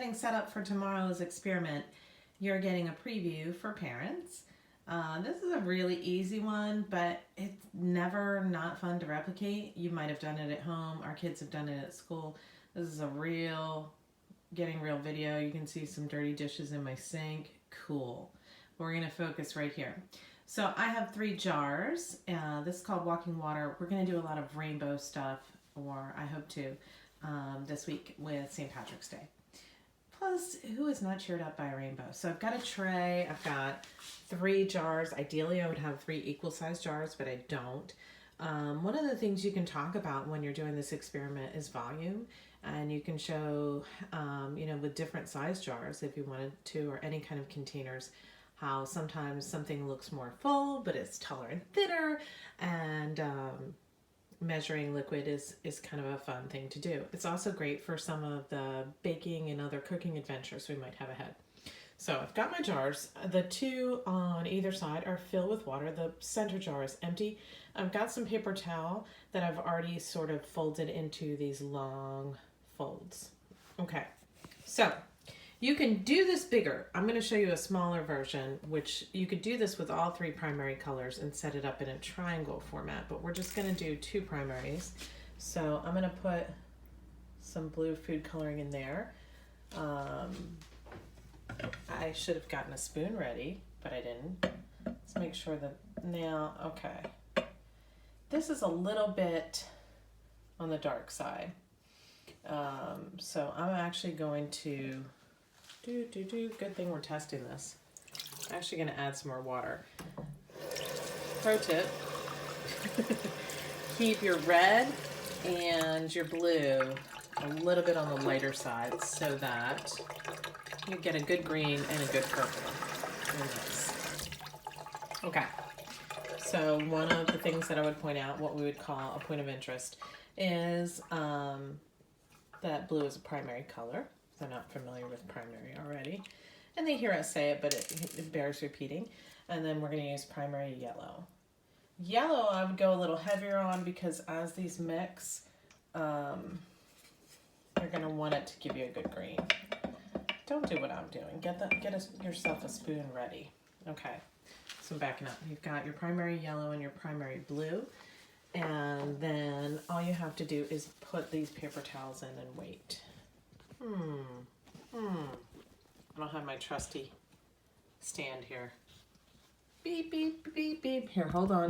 getting set up for tomorrow's experiment, you're getting a preview for parents. This is a really easy one, but it's never not fun to replicate. You might have done it at home. Our kids have done it at school. This is a getting real video. You can see some dirty dishes in my sink. Cool. We're going to focus right here. So I have 3 jars. This is called Walking Water. We're going to do a lot of rainbow stuff, or I hope to, this week with St. Patrick's Day. Plus, who is not cheered up by a rainbow? So I've got a tray. I've got 3 jars. Ideally, I would have 3 equal-sized jars, but I don't. One of the things you can talk about when you're doing this experiment is volume. And you can show, with different size jars, if you wanted to, or any kind of containers, how sometimes something looks more full, but it's taller and thinner. And measuring liquid is kind of a fun thing to do. It's also great for some of the baking and other cooking adventures we might have ahead. So I've got my jars. The 2 on either side are filled with water. The center jar is empty. I've got some paper towel that I've already sort of folded into these long folds. Okay, so you can do this bigger. I'm going to show you a smaller version, which you could do this with all 3 primary colors and set it up in a triangle format, but we're just going to do 2 primaries. So I'm going to put some blue food coloring in there. I should have gotten a spoon ready, but I didn't. Let's make sure that now, okay. This is a little bit on the dark side. So I'm actually going to good thing we're testing this. I'm actually going to add some more water. Pro tip, keep your red and your blue a little bit on the lighter side so that you get a good green and a good purple in this. Okay, so one of the things that I would point out, what we would call a point of interest, is that blue is a primary color. They're not familiar with primary already. And they hear us say it, but it bears repeating. And then we're going to use primary yellow. Yellow I would go a little heavier on because as these mix, you're going to want it to give you a good green. Don't do what I'm doing. Get yourself a spoon ready. Okay, so I'm backing up. You've got your primary yellow and your primary blue. And then all you have to do is put these paper towels in and wait. I don't have my trusty stand here. Beep, beep, beep, beep. Here, hold on.